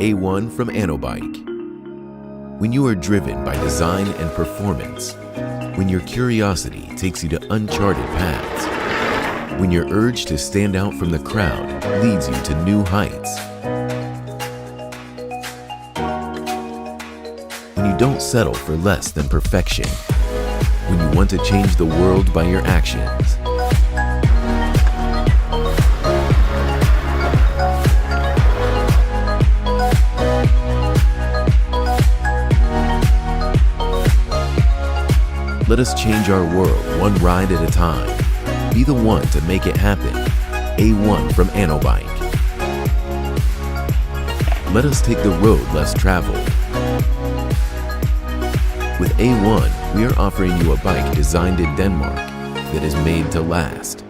A1 from ANNOBIKE. When you are driven by design and performance, when your curiosity takes you to uncharted paths, when your urge to stand out from the crowd leads you to new heights, when you don't settle for less than perfection, when you want to change the world by your actions, let us change our world one ride at a time. Be the one to make it happen. A1 from ANNOBIKE. Let us take the road less traveled. With A1, we are offering you a bike designed in Denmark that is made to last.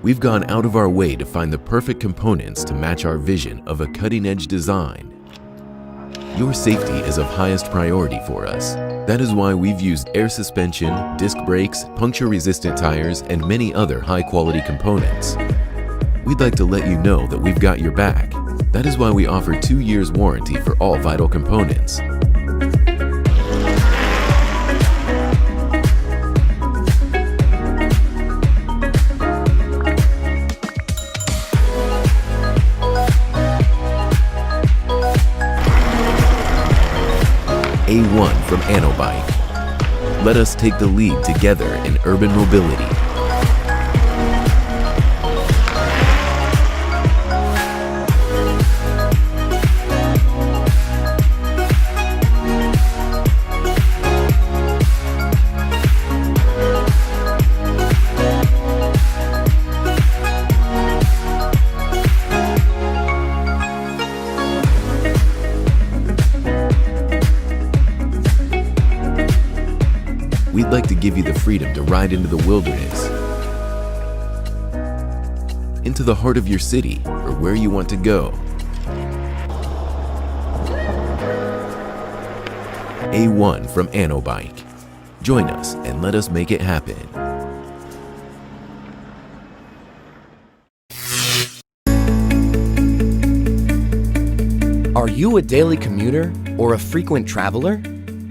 We've gone out of our way to find the perfect components to match our vision of a cutting-edge design. Your safety is of highest priority for us. That is why we've used air suspension, disc brakes, puncture-resistant tires, and many other high-quality components. We'd like to let you know that we've got your back. That is why we offer 2 years warranty for all vital components. A1 from ANNOBIKE. Let us take the lead together in urban mobility. We'd like to give you the freedom to ride into the wilderness, into the heart of your city, or where you want to go. A1 from ANNOBIKE. Join us and let us make it happen. Are you a daily commuter or a frequent traveler?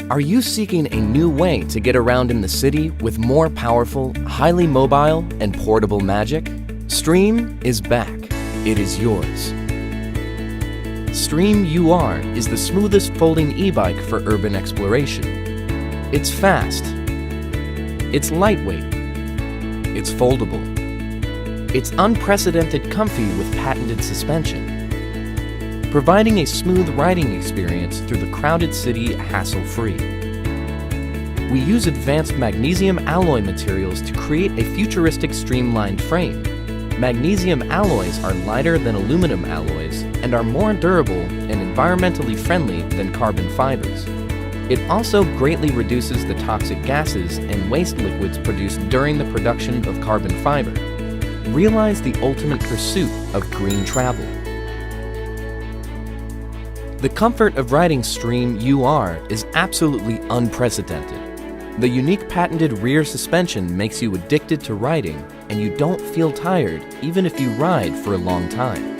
Are you seeking a new way to get around in the city with more powerful, highly mobile, and portable magic? SDREAM is back. It is yours. SDREAM UR is the smoothest folding e-bike for urban exploration. It's fast. It's lightweight. It's foldable. It's unprecedented comfy with patented suspension, providing a smooth riding experience through the crowded city hassle-free. We use advanced magnesium alloy materials to create a futuristic streamlined frame. Magnesium alloys are lighter than aluminum alloys and are more durable and environmentally friendly than carbon fibers. It also greatly reduces the toxic gases and waste liquids produced during the production of carbon fiber. Realize the ultimate pursuit of green travel. The comfort of riding SDREAM UR is absolutely unprecedented. The unique patented rear suspension makes you addicted to riding, and you don't feel tired even if you ride for a long time.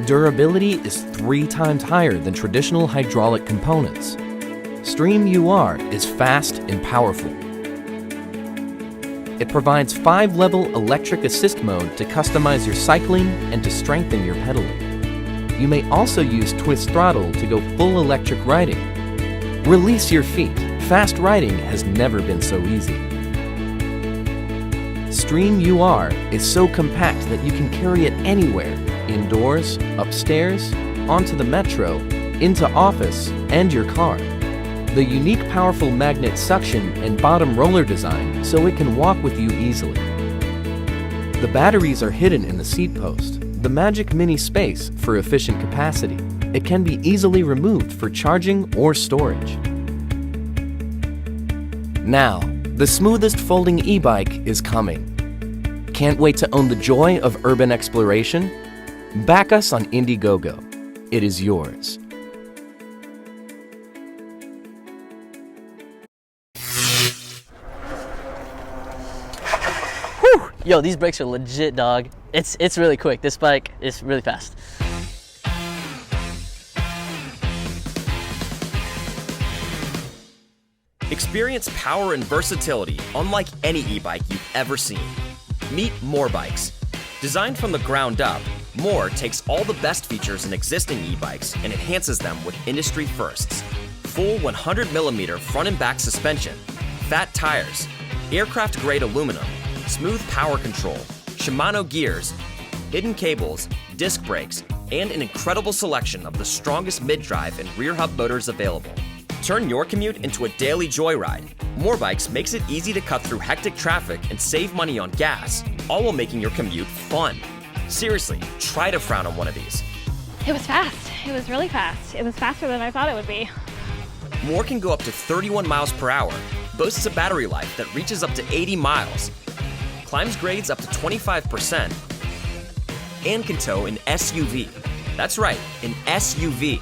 Durability is 3 times higher than traditional hydraulic components. SDREAM UR is fast and powerful. It provides 5-level electric assist mode to customize your cycling and to strengthen your pedaling. You may also use twist throttle to go full electric riding. Release your feet. Fast riding has never been so easy. SDREAM UR is so compact that you can carry it anywhere, indoors, upstairs, onto the metro, into office, and your car. The unique powerful magnet suction and bottom roller design so it can walk with you easily. The batteries are hidden in the seat post, the magic mini space for efficient capacity. It can be easily removed for charging or storage. Now, the smoothest folding e-bike is coming. Can't wait to own the joy of urban exploration? Back us on Indiegogo. It is yours. Whew! Yo, these brakes are legit, dog. It's really quick. This bike is really fast. Experience power and versatility unlike any e-bike you've ever seen. Meet Moar bikes. Designed from the ground up, Moar takes all the best features in existing e-bikes and enhances them with industry firsts. Full 100mm front and back suspension, fat tires, aircraft-grade aluminum, smooth power control, Shimano gears, hidden cables, disc brakes, and an incredible selection of the strongest mid-drive and rear hub motors available. Turn your commute into a daily joyride. Moar Bikes makes it easy to cut through hectic traffic and save money on gas, all while making your commute fun. Seriously, try to frown on one of these. It was fast. It was really fast. It was faster than I thought it would be. Moar can go up to 31 miles per hour, boasts a battery life that reaches up to 80 miles, climbs grades up to 25%, and can tow an SUV. That's right, an SUV.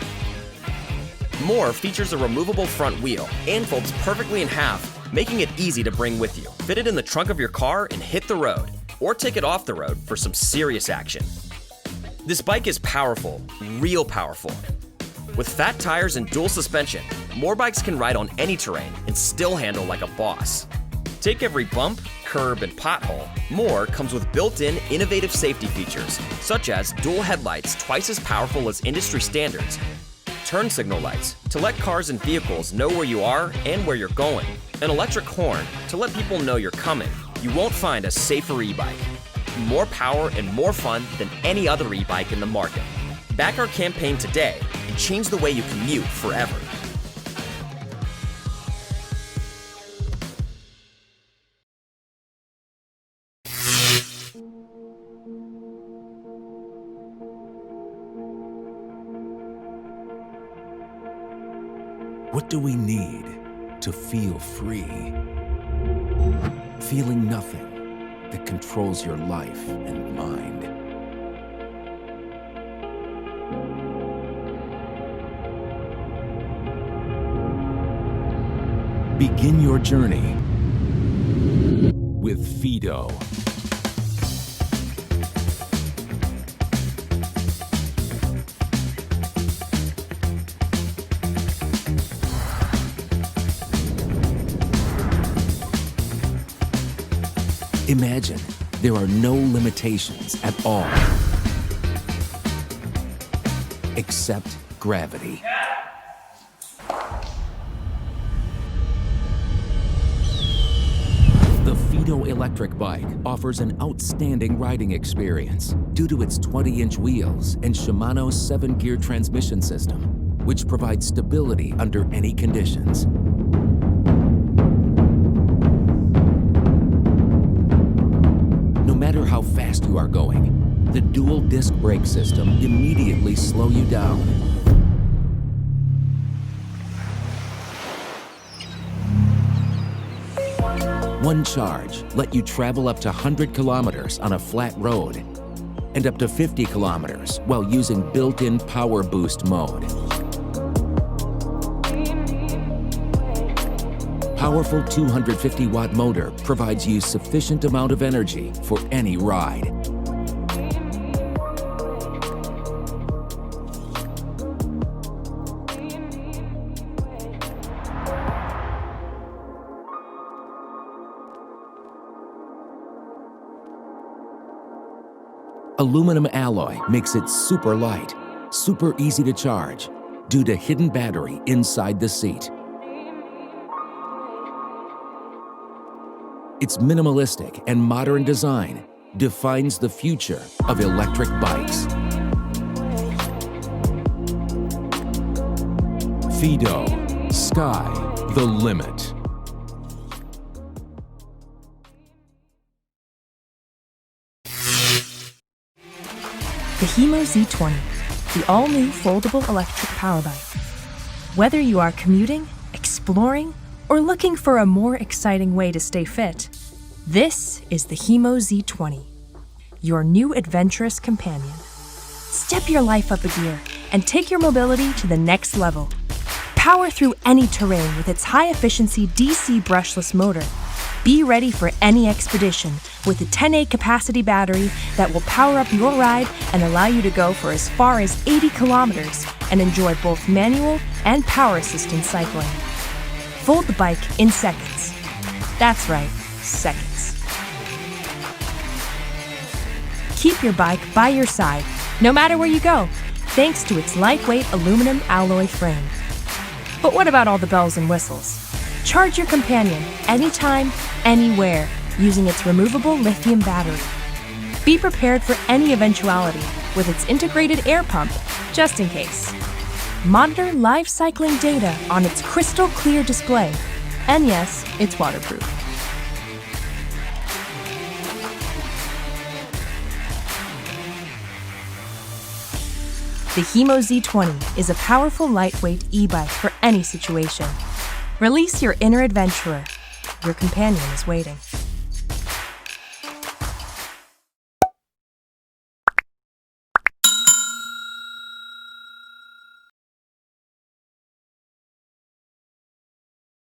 Moar features a removable front wheel and folds perfectly in half, making it easy to bring with you. Fit it in the trunk of your car and hit the road, or take it off the road for some serious action. This bike is powerful, real powerful. With fat tires and dual suspension, Moar bikes can ride on any terrain and still handle like a boss. Take every bump, curb, and pothole. Moar comes with built-in innovative safety features, such as dual headlights twice as powerful as industry standards, turn signal lights to let cars and vehicles know where you are and where you're going, an electric horn to let people know you're coming. You won't find a safer e-bike. More power and more fun than any other e-bike in the market. Back our campaign today and change the way you commute forever. What do we need to feel free? Feeling nothing that controls your life and mind. Begin your journey with FIIDO. Imagine there are no limitations at all, except gravity. The FIIDO electric bike offers an outstanding riding experience due to its 20-inch wheels and Shimano's 7-gear transmission system, which provides stability under any conditions. No matter how fast you are going, the dual disc brake system immediately slows you down. One charge let you travel up to 100 kilometers on a flat road and up to 50 kilometers while using built-in power boost mode. Powerful 250-watt motor provides you sufficient amount of energy for any ride. Aluminum alloy makes it super light, super easy to charge due to hidden battery inside the seat. Its minimalistic and modern design defines the future of electric bikes. FIIDO, sky the limit. The HIMO Z20, the all-new foldable electric power bike. Whether you are commuting, exploring, or looking for a more exciting way to stay fit, this is the HIMO Z20, your new adventurous companion. Step your life up a gear and take your mobility to the next level. Power through any terrain with its high-efficiency DC brushless motor. Be ready for any expedition with a 10A capacity battery that will power up your ride and allow you to go for as far as 80 kilometers and enjoy both manual and power assistance cycling. Fold the bike in seconds. That's right, seconds. Keep your bike by your side, no matter where you go, thanks to its lightweight aluminum alloy frame. But what about all the bells and whistles? Charge your companion anytime, anywhere, using its removable lithium battery. Be prepared for any eventuality with its integrated air pump, just in case. Monitor live cycling data on its crystal clear display. And yes, it's waterproof. The HIMO Z20 is a powerful lightweight e-bike for any situation. Release your inner adventurer. Your companion is waiting.